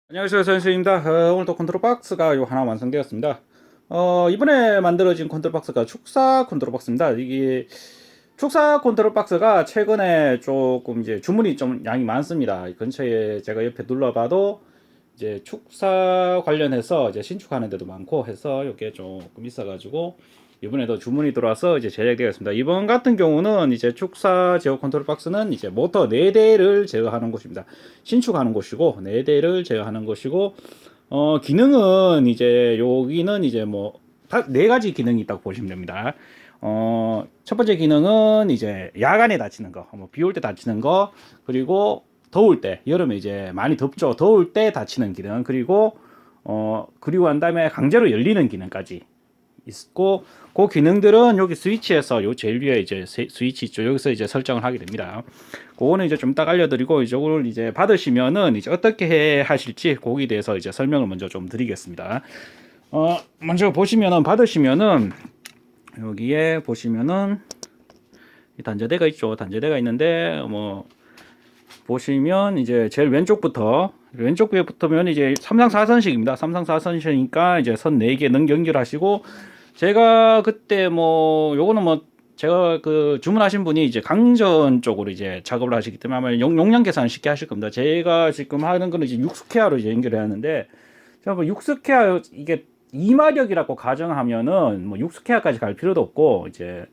안녕하세요, 선생님입니다. 오늘도 컨트롤 박스가 요 하나 완성되었습니다. 이번에 만들어진 컨트롤 박스가 축사 컨트롤 박스입니다. 이게 축사 컨트롤 박스가 최근에 조금 이제 주문이 좀 양이 많습니다. 근처에 제가 옆에 눌러봐도 이제 축사 관련해서 이제 신축하는 데도 많고 해서 이게 조금 있어가지고 이번에도 주문이 들어와서 이제 제작되었습니다. 이번 같은 경우는 이제 축사 제어 컨트롤 박스는 이제 모터 4대를 제어하는 곳입니다. 신축하는 곳이고 4대를 제어하는 곳이고 기능은 이제 여기는 이제 뭐 다 4가지 기능이 있다고 보시면 됩니다. 첫 번째 기능은 이제 야간에 닫히는 거, 뭐 비 올 때 닫히는 거, 그리고 더울 때, 여름에 이제 많이 덥죠. 더울 때 닫히는 기능, 그리고 한 다음에 강제로 열리는 기능까지 있고, 그 기능들은 여기 스위치에서 요 제일 위에 이제 스위치 있죠. 여기서 이제 설정을 하게 됩니다. 그거는 이제 좀 딱 알려드리고, 이걸 이제 받으시면은 이제 어떻게 하실지 거기에 대해서 이제 설명을 먼저 좀 드리겠습니다. 먼저 보시면은 받으시면은 여기에 보시면은 단자대가 있죠. 단자대가 있는데 뭐 보시면 이제 제일 왼쪽부터 왼쪽 위에 붙으면 이제 3상 4선식입니다. 3상 4선식이니까 이제 선 4개 연결하시고, 제가 그때 뭐 요거는 뭐 제가 그 주문하신 분이 이제 강전 쪽으로 이제 작업을 하시기 때문에 아마 용량 계산 쉽게 하실 겁니다. 제가 지금 하는 거는 이제 6스퀘어로 이제 연결해야 하는데, 제가 뭐 6스퀘어 이게 2마력이라고 가정하면은 뭐 6스퀘어까지 갈 필요도 없고, 이제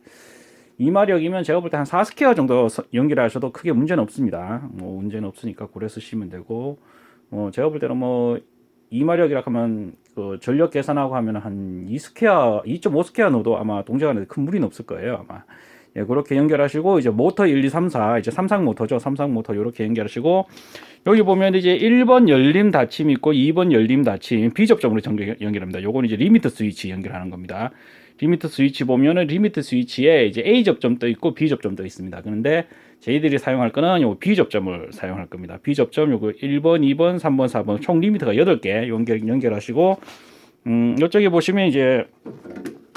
2마력이면 제가 볼 때 한 4스퀘어 정도 연결하셔도 크게 문제는 없습니다. 뭐 문제는 없으니까 고려 쓰시면 되고, 제가 볼 때는 뭐 2마력이라 하면 그 전력 계산하고 하면 한 2스퀘어, 2.5스퀘어 넣어도 아마 동작하는데 큰 무리는 없을 거예요, 아마. 예, 그렇게 연결하시고, 이제 모터 1, 2, 3, 4, 이제 삼상 모터죠. 삼상 모터 이렇게 연결하시고, 여기 보면 이제 1번 열림 닫힘 있고 2번 열림 닫힘 비접점으로 연결합니다. 요건 이제 리미트 스위치 연결하는 겁니다. 리미트 스위치 보면은 리미트 스위치에 이제 A 접점도 있고 B 접점도 있습니다. 그런데 저희들이 사용할 거는 요 B 접점을 사용할 겁니다. B 접점 요거 1번, 2번, 3번, 4번 총 리미트가 8개 연결하시고, 이쪽에 보시면 이제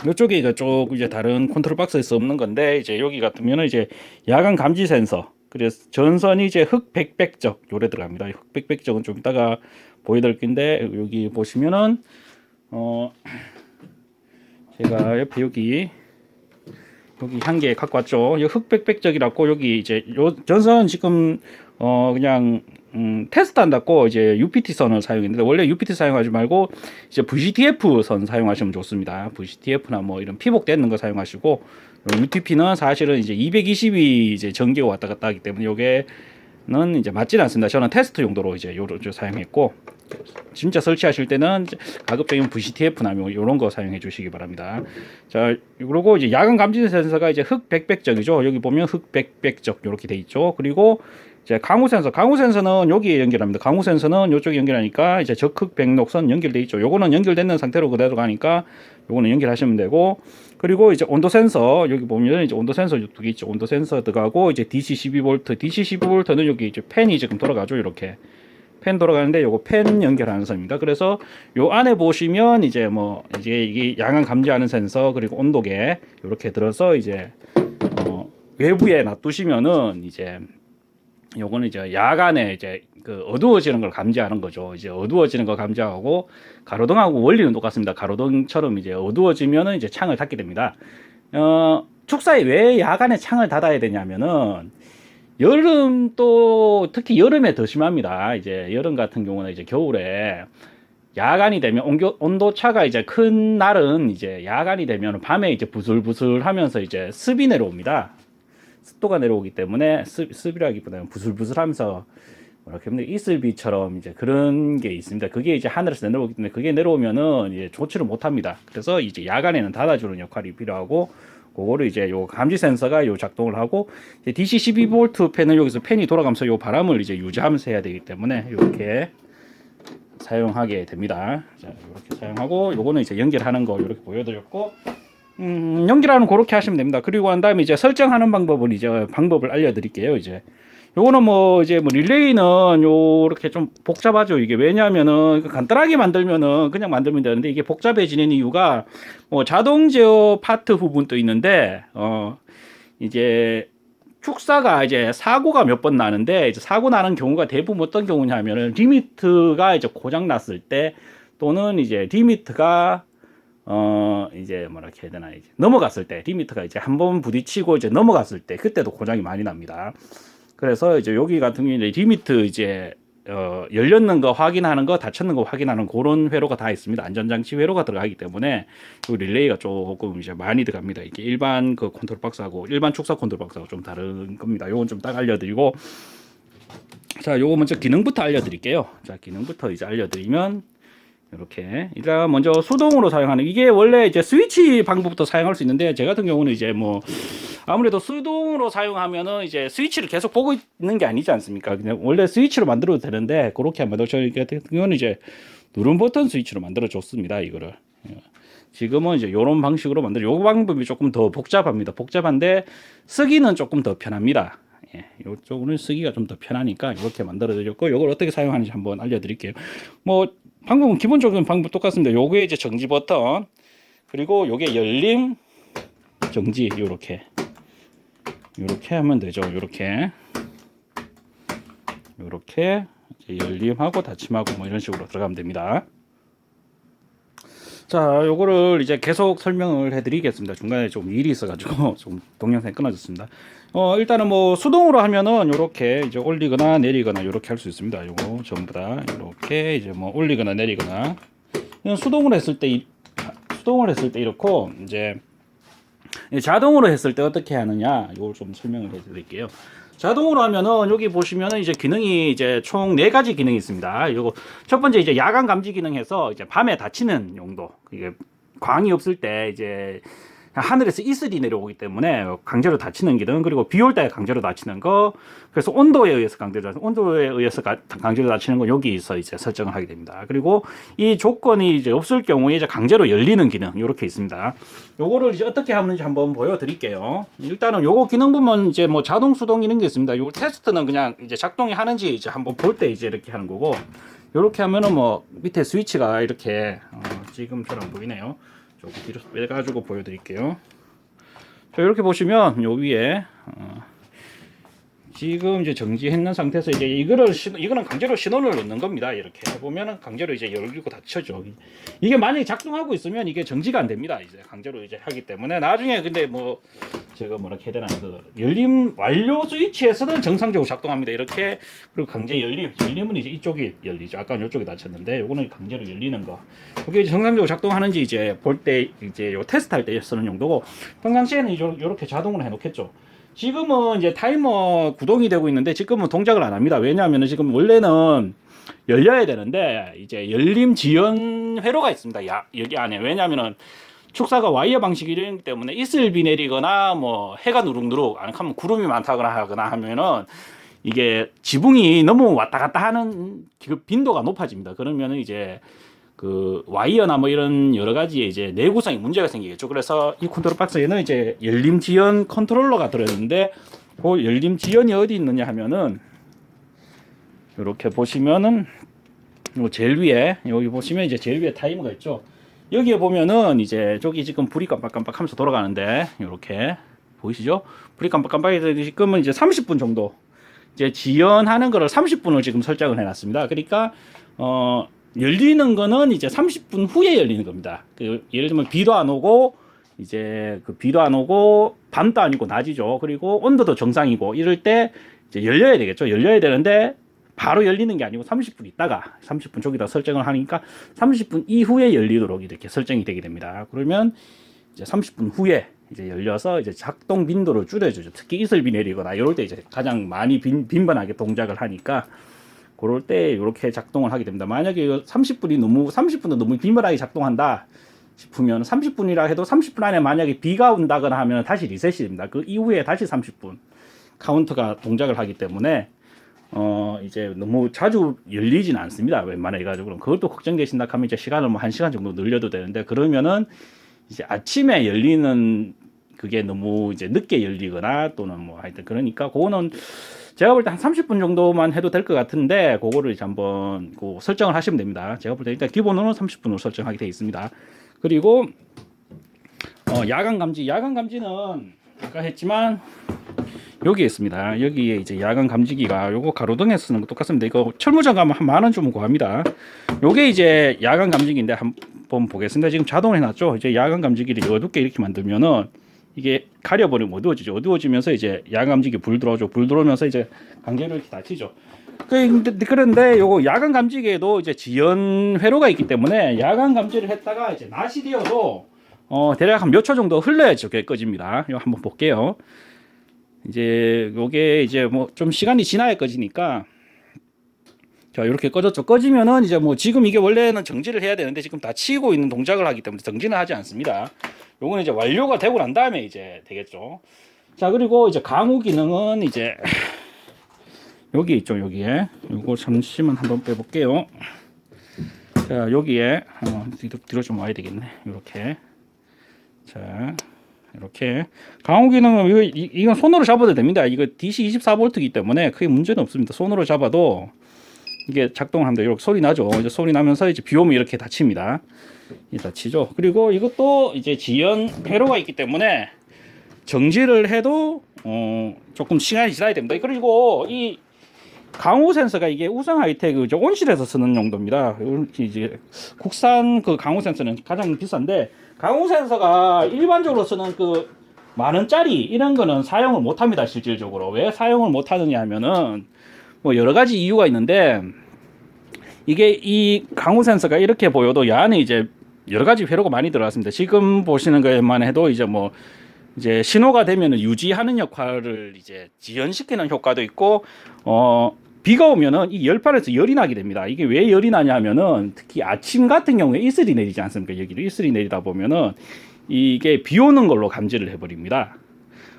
이쪽에 이제 다른 컨트롤 박스에서 없는 건데, 이제 여기 같으면은 이제 야간 감지 센서, 그래서 전선이 이제 흑백백적 요래 들어갑니다. 흑백백적은 좀 이따가 보여드릴 건데, 여기 보시면은 제가 옆에 여기 한 개 갖고 왔죠. 이 흑백백적이라고, 여기 이제 요 전선 지금 그냥 테스트 한다고 이제 UPT 선을 사용했는데, 원래 UPT 사용하지 말고 이제 VCTF 선 사용하시면 좋습니다. VCTF나 뭐 이런 피복되는 거 사용하시고, UTP는 사실은 이제 220이 이제 전기가 왔다 갔다 하기 때문에 요게는 이제 맞지는 않습니다. 저는 테스트 용도로 이제 요를 사용했고, 진짜 설치하실 때는 가급적이면 VCTF나 뭐 이런 거 사용해 주시기 바랍니다. 자, 그리고 이제 야간 감지 센서가 이제 흑백백적이죠. 여기 보면 흑백백적 이렇게 돼 있죠. 그리고 이제 강우 센서는 여기에 연결합니다. 강우 센서는 이쪽에 연결하니까 이제 적흑 백록선 연결돼 있죠. 요거는 연결되는 상태로 그대로 가니까 요거는 연결하시면 되고, 그리고 이제 온도 센서 여기 보면 이제 온도 센서 2개 있죠. 온도 센서 들어가고, 이제 DC 12V, DC 12V는 여기 이제 팬이 지금 돌아가죠. 이렇게 팬 돌아가는데 요거 팬 연결하는 선입니다. 그래서 요 안에 보시면 이제 뭐 이제 이게 양안 감지하는 센서, 그리고 온도계 이렇게 들어서 이제 외부에 놔두시면은 이제 요거는 이제 야간에 이제 그 어두워지는 걸 감지하는 거죠. 이제 어두워지는 걸 감지하고, 가로등하고 원리는 똑같습니다. 가로등처럼 이제 어두워지면은 이제 창을 닫게 됩니다. 축사에 왜 야간에 창을 닫아야 되냐면은, 여름 또 특히 여름에 더 심합니다. 이제 여름 같은 경우는 이제 겨울에 야간이 되면 온도 차가 이제 큰 날은 이제 야간이 되면 밤에 이제 부슬부슬 하면서 이제 습이 내려옵니다. 습도가 내려오기 때문에 습이라기보다는 부슬부슬 하면서 이렇게 이슬비처럼 이제 그런 게 있습니다. 그게 이제 하늘에서 내려오기 때문에 그게 내려오면은 이제 조치를 못 합니다. 그래서 이제 야간에는 닫아주는 역할이 필요하고, 그거를 이제 요 감지 센서가 요 작동을 하고, 이제 DC 12V 팬은 여기서 팬이 돌아가면서 요 바람을 이제 유지하면서 해야 되기 때문에 이렇게 사용하게 됩니다. 자, 이렇게 사용하고, 요거는 이제 연결하는 거 이렇게 보여드렸고, 연결하는 그렇게 하시면 됩니다. 그리고 한 다음에 이제 설정하는 방법을 알려드릴게요. 이제 요거는 뭐 이제 뭐 릴레이는 요렇게 좀 복잡하죠. 이게 왜냐하면은 간단하게 만들면은 그냥 만들면 되는데, 이게 복잡해지는 이유가 뭐 자동 제어 파트 부분도 있는데 이제 축사가 이제 사고가 몇 번 나는데, 이제 사고 나는 경우가 대부분 어떤 경우냐면은 리미트가 이제 고장 났을 때, 또는 이제 리미트가 이제 뭐라 해야 되나, 이제 넘어갔을 때, 리미트가 이제 한번 부딪히고 이제 넘어갔을 때, 그때도 고장이 많이 납니다. 그래서 이제 여기 같은 경우에 리미트 이제 열렸는 거 확인하는 거, 닫혔는 거 확인하는 그런 회로가 다 있습니다. 안전장치 회로가 들어가기 때문에 이 릴레이가 조금 이제 많이 들어갑니다. 이게 일반 그 컨트롤 박스하고 일반 축사 컨트롤 박스하고 좀 다른 겁니다. 요건 좀 딱 알려드리고, 자, 요거 먼저 기능부터 알려드릴게요. 자, 기능부터 이제 알려드리면, 이렇게 일단 먼저 수동으로 사용하는, 이게 원래 이제 스위치 방법부터 사용할 수 있는데, 제 같은 경우는 이제 뭐 아무래도 수동으로 사용하면은 이제 스위치를 계속 보고 있는 게 아니지 않습니까? 그냥 원래 스위치로 만들어도 되는데, 그렇게 안 만들어, 저희 같은 경우는 이제 누른 버튼 스위치로 만들어 줬습니다. 이거를 지금은 이제 요런 방식으로 만들어, 요 방법이 조금 더 복잡합니다. 복잡한데 쓰기는 조금 더 편합니다. 이쪽은 쓰기가 좀 더 편하니까 이렇게 만들어 드렸고, 요걸 어떻게 사용하는지 한번 알려드릴게요. 뭐 방법은 기본적인 방법 똑같습니다. 요게 이제 정지 버튼, 그리고 요게 열림, 정지, 요렇게 하면 되죠. 요렇게 열림하고 닫힘하고 뭐 이런 식으로 들어가면 됩니다. 자, 요거를 이제 계속 설명을 해드리겠습니다. 중간에 좀 일이 있어가지고 좀 동영상이 끊어졌습니다. 일단은 뭐 수동으로 하면은 요렇게 이제 올리거나 내리거나 요렇게 할 수 있습니다. 요거 전부 다 이렇게 이제 뭐 올리거나 내리거나. 수동으로 했을 때 이렇고, 이제 자동으로 했을 때 어떻게 하느냐, 이걸 좀 설명을 해드릴게요. 자동으로 하면은 여기 보시면은 이제 기능이 이제 총 4가지 기능이 있습니다. 요거 첫 번째 이제 야간 감지 기능해서 이제 밤에 닫히는 용도, 이게 광이 없을 때 이제 하늘에서 이슬이 내려오기 때문에 강제로 닫히는 기능, 그리고 비 올 때 강제로 닫히는 거, 그래서 온도에 의해서 강제로 닫히는 거 여기서 이제 설정을 하게 됩니다. 그리고 이 조건이 이제 없을 경우에 이제 강제로 열리는 기능, 이렇게 있습니다. 요거를 이제 어떻게 하는지 한번 보여드릴게요. 일단은 요거 기능 보면 이제 뭐 자동 수동 이런 게 있습니다. 요 테스트는 그냥 이제 작동이 하는지 이제 한번 볼 때 이제 이렇게 하는 거고, 요렇게 하면은 뭐 밑에 스위치가 이렇게 지금처럼 보이네요. 조금 뒤로 빼가지고 보여드릴게요. 자, 이렇게 보시면 요 위에 지금 이제 정지했는 상태에서 이제 이거는 강제로 신호를 넣는 겁니다. 이렇게 해보면은 강제로 이제 열리고 닫혀져. 이게 만약에 작동하고 있으면 이게 정지가 안 됩니다. 이제 강제로 이제 하기 때문에 나중에, 근데 뭐 제가 뭐라 해야 되나, 그 열림 완료 스위치에서는 정상적으로 작동합니다. 이렇게. 그리고 강제 열림은 이제 이쪽이 열리죠. 아까 이쪽이 닫혔는데 요거는 강제로 열리는 거. 이게 정상적으로 작동하는지 이제 볼 때, 이제 요 테스트할 때 쓰는 용도고, 평상시에는 이렇게 자동으로 해놓겠죠. 지금은 이제 타이머 구동이 되고 있는데 지금은 동작을 안 합니다. 왜냐하면 지금 원래는 열려야 되는데 이제 열림 지연 회로가 있습니다. 여기 안에. 왜냐하면은 축사가 와이어 방식이기 때문에 이슬비 내리거나 뭐 해가 누룩누룩 안 하면 구름이 많다거나 하거나 하면은 이게 지붕이 너무 왔다 갔다 하는 그 빈도가 높아집니다. 그러면은 이제 그 와이어나 뭐 이런 여러 가지 이제 내구성이 문제가 생기겠죠. 그래서 이 컨트롤 박스에는 이제 열림 지연 컨트롤러가 들어있는데, 그 열림 지연이 어디 있느냐 하면은 이렇게 보시면은 요 제일 위에, 여기 보시면 이제 제일 위에 타이머가 있죠. 여기에 보면은 이제 저기 지금 불이 깜빡깜빡하면서 돌아가는데, 이렇게 보이시죠? 불이 깜빡깜빡해서 지금은 이제 30분 정도 이제 지연하는 거를 30분을 지금 설정을 해놨습니다. 그러니까 열리는 거는 이제 30분 후에 열리는 겁니다. 예를 들면 비도 안 오고, 이제 비도 안 오고, 밤도 아니고 낮이죠. 그리고 온도도 정상이고, 이럴 때 이제 열려야 되겠죠. 열려야 되는데, 바로 열리는 게 아니고 30분 있다가, 30분 저기다 설정을 하니까 30분 이후에 열리도록 이렇게 설정이 되게 됩니다. 그러면 이제 30분 후에 이제 열려서 이제 작동 빈도를 줄여주죠. 특히 이슬비 내리거나 이럴 때 이제 가장 많이 빈번하게 동작을 하니까, 그럴 때 이렇게 작동을 하게 됩니다. 만약에 30분도 너무 빈번하게 작동한다 싶으면 30분이라 해도 30분 안에 만약에 비가 온다거나 하면 다시 리셋이 됩니다. 그 이후에 다시 30분 카운트가 동작을 하기 때문에 이제 너무 자주 열리진 않습니다. 웬만해 가지고. 그것도 걱정되신다 하면 이제 시간을 뭐 1시간 정도 늘려도 되는데, 그러면은 이제 아침에 열리는 그게 너무 이제 늦게 열리거나 또는 뭐 하여튼, 그러니까 그거는 제가 볼 때 한 30분 정도만 해도 될 것 같은데, 그거를 이제 한번 설정을 하시면 됩니다. 제가 볼 때 일단 기본으로 30분으로 설정하게 되어 있습니다. 그리고 야간 감지는 아까 했지만 여기에 있습니다. 여기에 이제 야간 감지기가 요거 가로등에 쓰는 거 똑같습니다. 이거 철무장 가면 한 10,000원 주면 구합니다. 요게 이제 야간 감지기인데 한번 보겠습니다. 지금 자동으로 해놨죠. 이제 야간 감지기를 어둡게 이렇게 만들면은 이게 가려버리면 어두워지죠. 어두워지면서 이제 야간 감지기 불 들어오죠. 불 들어오면서 이제 강제로 이렇게 닫히죠. 그런데 요거 야간 감지기에도 이제 지연 회로가 있기 때문에 야간 감지를 했다가 이제 낮이 되어도 대략 한 몇 초 정도 흘러야 저게 꺼집니다. 이거 한번 볼게요. 이제 요게 이제 뭐 좀 시간이 지나야 꺼지니까 자 이렇게 꺼졌죠. 꺼지면은 이제 뭐 지금 이게 원래는 정지를 해야 되는데 지금 다 치고 있는 동작을 하기 때문에 정지는 하지 않습니다. 요거는 이제 완료가 되고 난 다음에 이제 되겠죠. 자 그리고 이제 강우 기능은 이제 여기 있죠. 여기에 요거 잠시만 한번 빼볼게요. 자 여기에 뒤로 좀 와야 되겠네. 이렇게 자 이렇게 강우 기능은 이건 손으로 잡아도 됩니다. 이거 DC 24V이기 때문에 크게 문제는 없습니다. 손으로 잡아도 이게 작동을 합니다. 이렇게 소리 나죠. 이제 소리 나면서 이제 비 오면 이렇게 닫힙니다. 이 닫히죠. 그리고 이것도 이제 지연 회로가 있기 때문에 정지를 해도 조금 시간이 지나야 됩니다. 그리고 이 강우 센서가 이게 우상 하이테크 온실에서 쓰는 용도입니다. 이제 국산 그 강우 센서는 가장 비싼데 강우 센서가 일반적으로 쓰는 그 10,000원짜리 이런 거는 사용을 못 합니다. 실질적으로. 왜 사용을 못 하느냐 하면은 뭐 여러 가지 이유가 있는데 이게 이 강우 센서가 이렇게 보여도 이 안에 이제 여러 가지 회로가 많이 들어갔습니다. 지금 보시는 것만 해도 이제 뭐 이제 신호가 되면은 유지하는 역할을 이제 지연시키는 효과도 있고 비가 오면은 이 열판에서 열이 나게 됩니다. 이게 왜 열이 나냐 하면은 특히 아침 같은 경우에 이슬이 내리지 않습니까? 여기로 이슬이 내리다 보면은 이게 비 오는 걸로 감지를 해버립니다.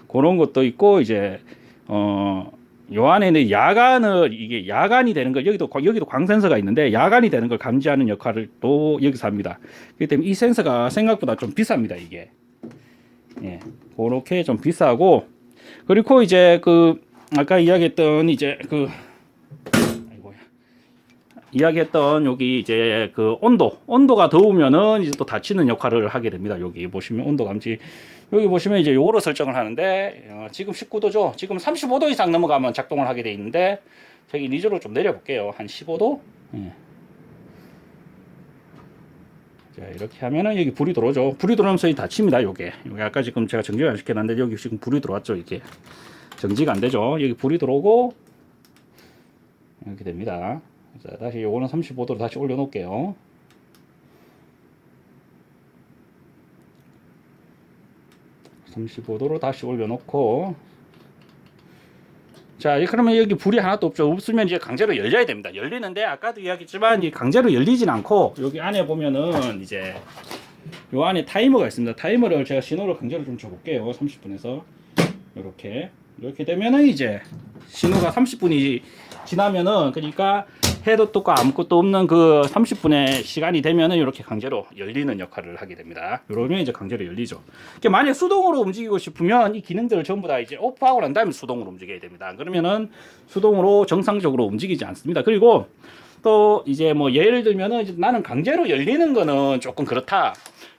그런 것도 있고 이제 요 안에는 야간을 이게 야간이 되는 걸 여기도 광센서가 있는데 야간이 되는 걸 감지하는 역할을 또 여기서 합니다. 그렇기 때문에 이 센서가 생각보다 좀 비쌉니다. 이게 예, 그렇게 좀 비싸고 그리고 이제 그 아까 이야기했던 이제 그 이야기했던 여기 이제 그 온도가 더우면은 이제 또 닫히는 역할을 하게 됩니다. 여기 보시면 온도 감지 여기 보시면 이제 요거로 설정을 하는데 지금 19도죠. 지금 35도 이상 넘어가면 작동을 하게 돼 있는데 저기 리저로 좀 내려볼게요. 한 15도. 예. 자 이렇게 하면은 여기 불이 들어오죠. 불이 들어오면서 닫힙니다. 요게 아까 지금 제가 정지를 안 시켜놨는데 여기 지금 불이 들어왔죠. 이게 정지가 안 되죠. 여기 불이 들어오고 이렇게 됩니다. 자, 다시 요거는 35도로 다시 올려 놓을게요. (35도로) 다시 올려 놓고 자 그러면 여기 불이 하나도 없죠. 없으면 이제 강제로 열려야 됩니다. 열리는데 아까도 이야기했지만 이 강제로 열리진 않고 여기 안에 보면은 이제 요 안에 타이머가 있습니다. 타이머를 제가 신호를 강제로 좀 줘볼게요. 30분에서 이렇게 되면은 이제 신호가 30분이 지나면은 그러니까 해도 뜨고 아무것도 없는 그 30분의 시간이 되면은 이렇게 강제로 열리는 역할을 하게 됩니다. 이러면 이제 강제로 열리죠. 만약 수동으로 움직이고 싶으면 이 기능들을 전부 다 이제 오프하고 난 다음에 수동으로 움직여야 됩니다. 그러면은 수동으로 정상적으로 움직이지 않습니다. 그리고 또 이제 뭐 예를 들면은 이제 나는 강제로 열리는 거는 조금 그렇다.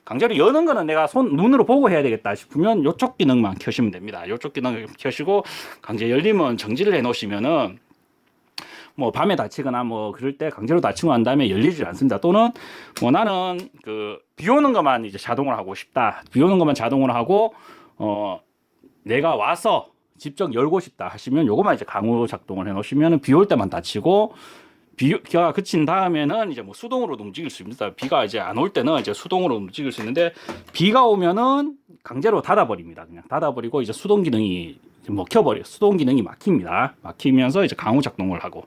강제로 여는 거는 내가 눈으로 보고 해야 되겠다 싶으면 이쪽 기능만 켜시면 됩니다. 이쪽 기능을 켜시고 강제 열리면 정지를 해 놓으시면은 뭐 밤에 다치거나 뭐 그럴 때 강제로 다치고 난 다음에 열리지 않습니다. 또는 뭐 나는 그 비 오는 것만 이제 자동으로 하고 싶다. 비 오는 것만 자동으로 하고 내가 와서 직접 열고 싶다 하시면 요거만 이제 강우 작동을 해 놓으시면 비 올 때만 다치고 비가 그친 다음에는 이제 뭐 수동으로 움직일 수 있습니다. 비가 이제 안 올 때는 이제 수동으로 움직일 수 있는데 비가 오면은 강제로 닫아버립니다. 그냥 닫아버리고 이제 수동 기능이 먹혀버려. 수동 기능이 막힙니다. 막히면서 이제 강우 작동을 하고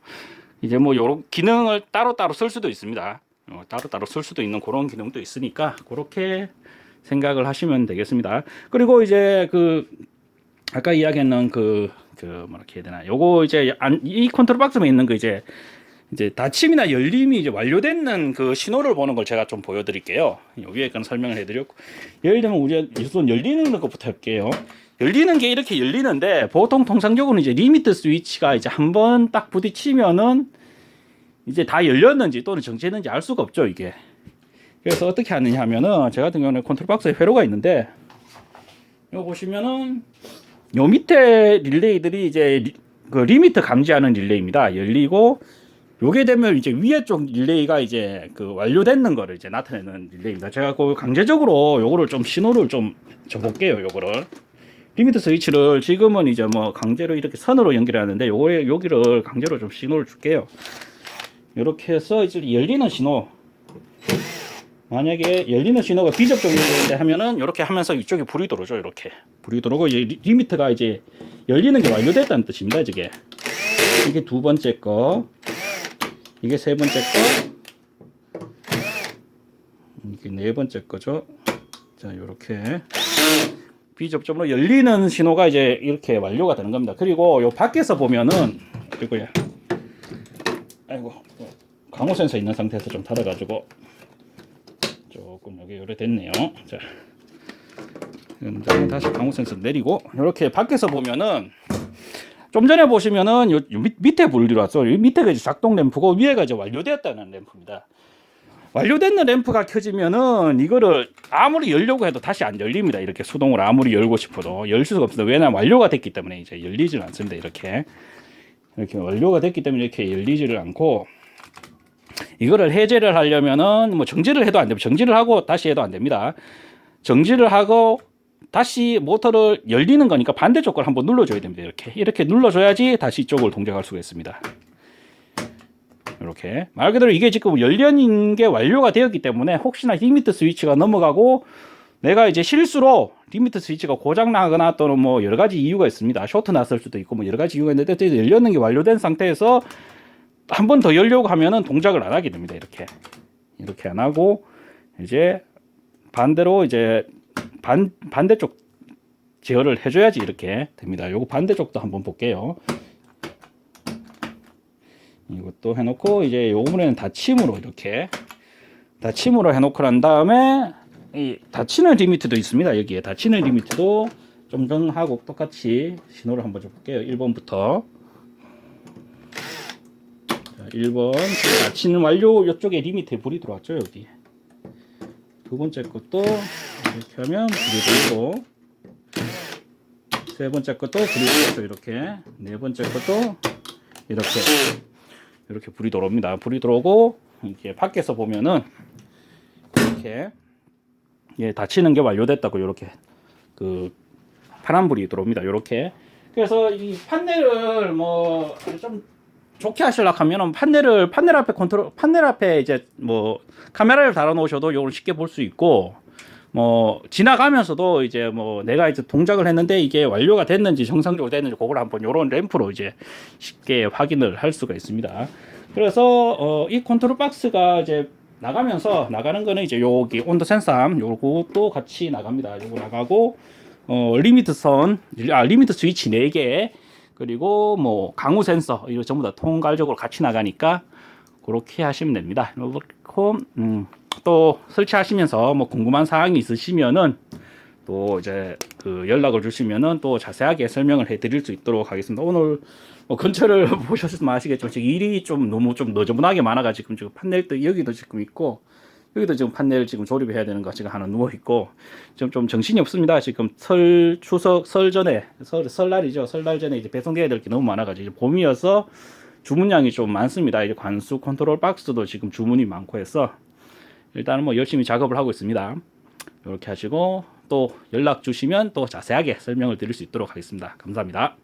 이제 뭐 요런 기능을 따로따로 쓸 수도 있습니다. 따로따로 쓸 수도 있는 그런 기능도 있으니까 그렇게 생각을 하시면 되겠습니다. 그리고 이제 그 아까 이야기했는 뭐렇게 해야 되나? 요거 이제 이 컨트롤 박스에 있는 거 이제 닫힘이나 열림이 이제 완료되는 그 신호를 보는 걸 제가 좀 보여드릴게요. 위에 건 설명을 해드렸고, 예를 들면 우리가 우선 열리는 것부터 할게요. 열리는 게 이렇게 열리는데 보통 통상적으로 이제 리미트 스위치가 이제 한번 딱 부딪히면은 이제 다 열렸는지 또는 정지했는지 알 수가 없죠, 이게. 그래서 어떻게 하느냐 하면은 제 같은 경우는 컨트롤 박스에 회로가 있는데 이거 보시면은 요 밑에 릴레이들이 이제 그 리미트 감지하는 릴레이입니다. 열리고 요게 되면 이제 위에 쪽 릴레이가 이제 그 완료되는 거를 이제 나타내는 릴레이입니다. 제가 그 강제적으로 요거를 좀 신호를 좀 줘볼게요. 요거를 리미트 스위치를 지금은 이제 뭐 강제로 이렇게 선으로 연결하는데 요거에 여기를 강제로 좀 신호를 줄게요. 이렇게 해서 이제 열리는 신호, 만약에 열리는 신호가 비접종 연결인데 하면은 이렇게 하면서 이쪽에 불이 들어오죠. 이렇게 불이 들어오고 이제 리미트가 이제 열리는 게 완료됐다는 뜻입니다. 이게 두 번째 거, 이게 세 번째 거, 이게 네 번째 거죠. 자, 이렇게 비접점으로 열리는 신호가 이제 이렇게 완료가 되는 겁니다. 그리고 요 밖에서 보면은, 그리고요, 아이고, 강호 센서 있는 상태에서 좀 닫아가지고 조금 여기 요래 됐네요. 자, 다시 강호 센서 내리고, 이렇게 밖에서 보면은 좀 전에 보시면은 요 밑에 불이 들어왔어. 요 밑에가 이제 작동 램프고 위에가 이제 완료되었다는 램프입니다. 완료된 램프가 켜지면은 이거를 아무리 열려고 해도 다시 안 열립니다. 이렇게 수동으로 아무리 열고 싶어도 열 수가 없어요. 왜냐면 완료가 됐기 때문에 이제 열리지는 않습니다. 이렇게 완료가 됐기 때문에 이렇게 열리지를 않고, 이거를 해제를 하려면은 뭐 정지를 해도 안 됩니다. 정지를 하고 다시 해도 안 됩니다. 정지를 하고 다시 모터를 열리는 거니까 반대쪽 걸 한번 눌러줘야 됩니다. 이렇게 눌러줘야지 다시 이쪽을 동작할 수가 있습니다. 이렇게 말 그대로 이게 지금 열리는 게 완료가 되었기 때문에 혹시나 리미트 스위치가 넘어가고 내가 이제 실수로 리미트 스위치가 고장 나거나 또는 뭐 여러 가지 이유가 있습니다. 쇼트 났을 수도 있고 뭐 여러 가지 이유가 있는데 열렸는 게 완료된 상태에서 한 번 더 열려고 하면은 동작을 안 하게 됩니다. 이렇게 안 하고 이제 반대로 이제 반대쪽 제어를 해줘야지 이렇게 됩니다. 요거 반대쪽도 한번 볼게요. 이것도 해놓고 이제 요번에는 닫힘으로 이렇게 닫힘으로 해놓고 난 다음에 이 닫히는 리미트도 있습니다. 여기에 닫히는 리미트도 좀 전하고 똑같이 신호를 한번 줘볼게요. 1번부터 1번 닫히는 완료. 이쪽에 리미트에 불이 들어왔죠. 여기 두 번째 것도 이렇게 하면 불이 들고, 세 번째 것도 불이 들어오죠. 이렇게 네 번째 것도 이렇게 불이 들어옵니다. 불이 들어오고 이게 밖에서 보면은 이렇게 닫히는 게 완료됐다고 이렇게 그 파란 불이 들어옵니다. 이렇게. 그래서 이 판넬을 뭐 좀 좋게 하시려고 하면은 판넬 앞에 이제 뭐 카메라를 달아 놓으셔도 이걸 쉽게 볼 수 있고, 뭐 지나가면서도 이제 뭐 내가 이제 동작을 했는데 이게 완료가 됐는지 정상적으로 됐는지 그걸 한번 요런 램프로 이제 쉽게 확인을 할 수가 있습니다. 그래서 이 컨트롤 박스가 이제 나가는 거는 이제 여기 온도 센서함 요것도 같이 나갑니다. 요거 나가고 리미트 스위치 4개, 그리고 뭐 강우 센서 이거 전부 다 통괄적으로 같이 나가니까 그렇게 하시면 됩니다. 그리고 또 설치하시면서 뭐 궁금한 사항이 있으시면은 또 이제 그 연락을 주시면은 또 자세하게 설명을 해드릴 수 있도록 하겠습니다. 오늘 뭐 근처를 보셨으면 아시겠지만 지금 일이 좀 너무 좀 너저분하게 많아가지고 지금 판넬도 여기도 지금 있고 여기도 지금 판넬 지금 조립해야 되는 거 지금 하나 누워 있고 지금 좀 정신이 없습니다. 지금 추석 설날이죠. 설날 전에 이제 배송돼야 될 게 너무 많아가지고 이제 봄이어서 주문량이 좀 많습니다. 이제 관수 컨트롤 박스도 지금 주문이 많고 해서 일단은 뭐 열심히 작업을 하고 있습니다. 이렇게 하시고 또 연락 주시면 또 자세하게 설명을 드릴 수 있도록 하겠습니다. 감사합니다.